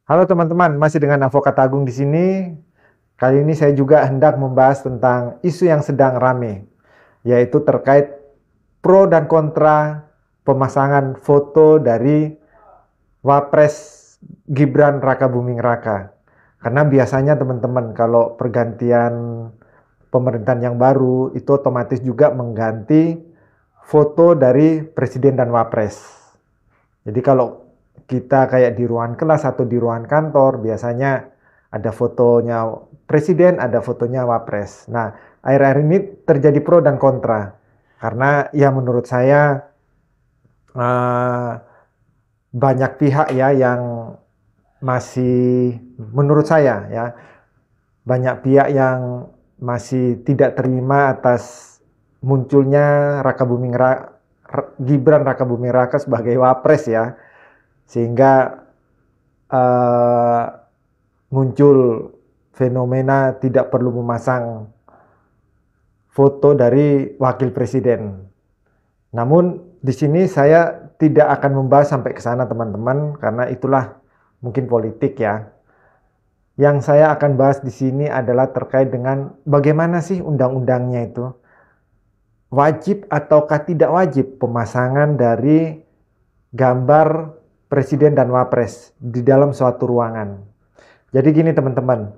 Halo teman-teman, masih dengan Avokat Agung di sini. Kali ini saya juga hendak membahas tentang isu yang sedang rame, yaitu terkait pro dan kontra pemasangan foto dari Wapres Gibran Rakabuming Raka. Karena biasanya teman-teman kalau pergantian pemerintahan yang baru itu otomatis juga mengganti foto dari presiden dan wapres. Jadi kalau kita kayak di ruangan kelas atau di ruangan kantor, biasanya ada fotonya presiden, ada fotonya wapres. Nah, akhir-akhir ini terjadi pro dan kontra. Karena ya menurut saya eh, banyak pihak ya yang masih, menurut saya ya, banyak pihak yang masih tidak terima atas munculnya Gibran Rakabuming Raka sebagai wapres ya, sehingga uh, muncul fenomena tidak perlu memasang foto dari wakil presiden. Namun di sini saya tidak akan membahas sampai ke sana teman-teman, karena itulah mungkin politik ya. Yang saya akan bahas di sini adalah terkait dengan bagaimana sih undang-undangnya itu. Wajib ataukah tidak wajib pemasangan dari gambar presiden dan wapres di dalam suatu ruangan. Jadi gini teman-teman,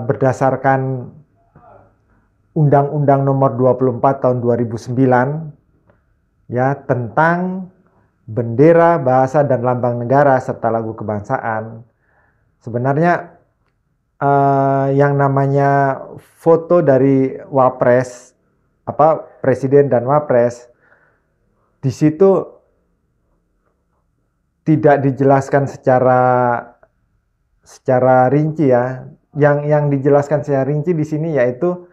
berdasarkan Undang-Undang Nomor 24 Tahun 2009 ya tentang bendera, bahasa dan lambang negara serta lagu kebangsaan, sebenarnya yang namanya foto dari wapres, presiden dan wapres, di situ tidak dijelaskan secara rinci ya. Yang dijelaskan secara rinci di sini yaitu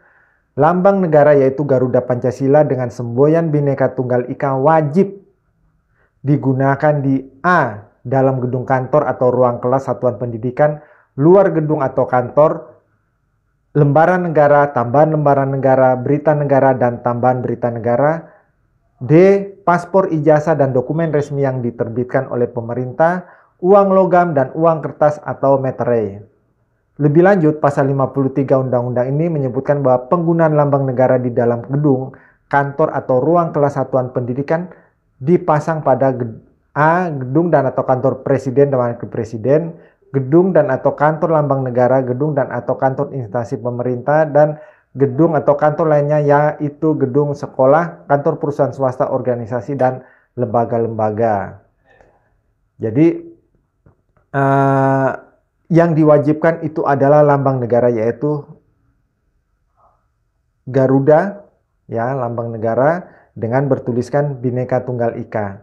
lambang negara yaitu Garuda Pancasila dengan semboyan Bhinneka Tunggal Ika wajib digunakan di A. dalam gedung kantor atau ruang kelas satuan pendidikan, luar gedung atau kantor, lembaran negara, tambahan lembaran negara, berita negara dan tambahan berita negara. D. Paspor, ijazah dan dokumen resmi yang diterbitkan oleh pemerintah, uang logam dan uang kertas atau meterai. Lebih lanjut, pasal 53 Undang-Undang ini menyebutkan bahwa penggunaan lambang negara di dalam gedung, kantor atau ruang kelas satuan pendidikan dipasang pada A. gedung dan atau kantor presiden dan wakil presiden, gedung dan atau kantor lambang negara, gedung dan atau kantor instansi pemerintah, dan gedung atau kantor lainnya yaitu gedung sekolah, kantor perusahaan swasta, organisasi, dan lembaga-lembaga. Jadi yang diwajibkan itu adalah lambang negara yaitu Garuda ya, lambang negara dengan bertuliskan Bhinneka Tunggal Ika.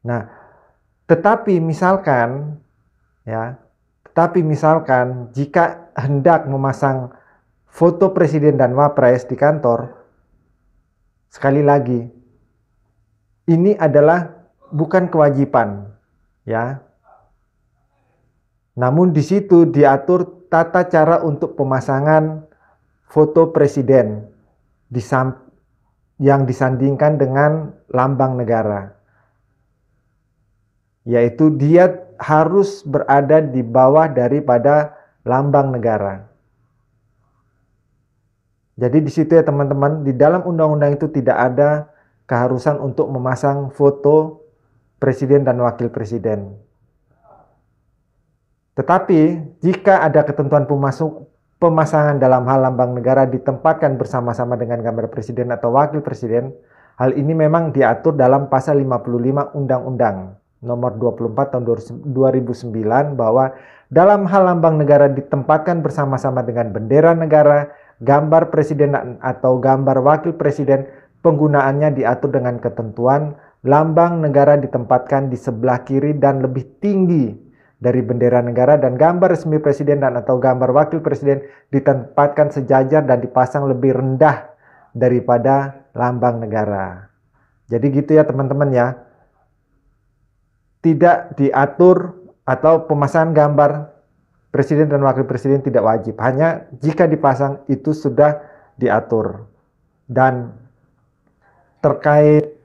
Nah, tetapi misalkan jika hendak memasang foto presiden dan wapres di kantor, sekali lagi ini adalah bukan kewajiban ya. Namun di situ diatur tata cara untuk pemasangan foto presiden yang disandingkan dengan lambang negara. Yaitu dia harus berada di bawah daripada lambang negara. Jadi di situ ya teman-teman, di dalam undang-undang itu tidak ada keharusan untuk memasang foto presiden dan wakil presiden. Tetapi jika ada ketentuan pemasangan dalam hal lambang negara ditempatkan bersama-sama dengan gambar presiden atau wakil presiden, hal ini memang diatur dalam pasal 55 Undang-Undang Nomor 24 Tahun 2009 bahwa dalam hal lambang negara ditempatkan bersama-sama dengan bendera negara, gambar presiden atau gambar wakil presiden, penggunaannya diatur dengan ketentuan lambang negara ditempatkan di sebelah kiri dan lebih tinggi dari bendera negara, dan gambar resmi presiden dan atau gambar wakil presiden ditempatkan sejajar dan dipasang lebih rendah daripada lambang negara. Jadi gitu ya teman-teman ya. Tidak diatur atau pemasangan gambar presiden dan wakil presiden tidak wajib. Hanya jika dipasang itu sudah diatur. Dan terkait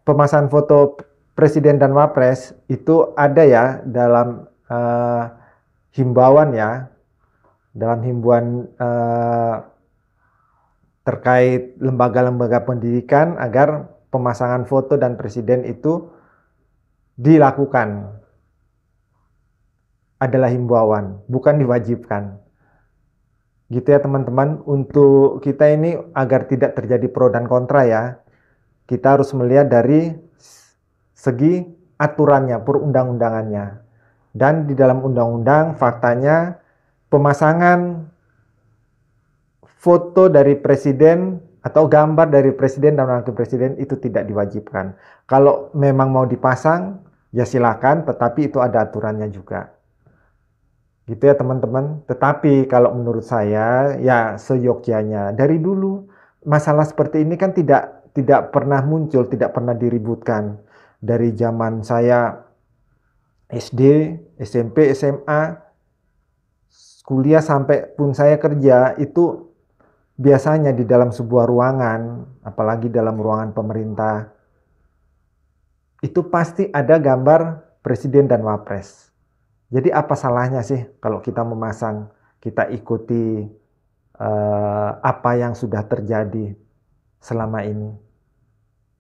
pemasangan foto presiden dan wapres itu ada ya dalam himbauan ya, dalam himbauan terkait lembaga-lembaga pendidikan agar pemasangan foto dan presiden itu dilakukan. Adalah himbauan, bukan diwajibkan. Gitu ya teman-teman, untuk kita ini agar tidak terjadi pro dan kontra ya, kita harus melihat dari segi aturannya, perundang-undangannya. Dan di dalam undang-undang faktanya pemasangan foto dari presiden atau gambar dari presiden dan wakil presiden itu tidak diwajibkan. Kalau memang mau dipasang, ya silakan, tetapi itu ada aturannya juga. Gitu ya teman-teman. Tetapi kalau menurut saya ya seyogyanya. Dari dulu masalah seperti ini kan tidak pernah muncul, tidak pernah diributkan. Dari zaman saya SD, SMP, SMA, kuliah sampai pun saya kerja itu biasanya di dalam sebuah ruangan, apalagi dalam ruangan pemerintah, itu pasti ada gambar presiden dan wapres. Jadi apa salahnya sih kalau kita memasang, kita ikuti apa yang sudah terjadi selama ini?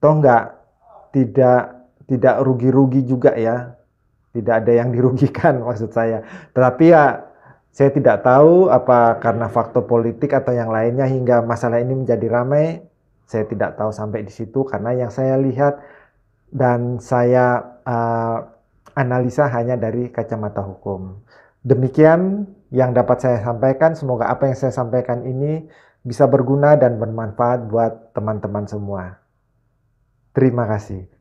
Toh tidak rugi-rugi juga ya, tidak ada yang dirugikan maksud saya. Tetapi ya saya tidak tahu apa karena faktor politik atau yang lainnya hingga masalah ini menjadi ramai. Saya tidak tahu sampai di situ karena yang saya lihat dan saya analisa hanya dari kacamata hukum. Demikian yang dapat saya sampaikan. Semoga apa yang saya sampaikan ini bisa berguna dan bermanfaat buat teman-teman semua. Terima kasih.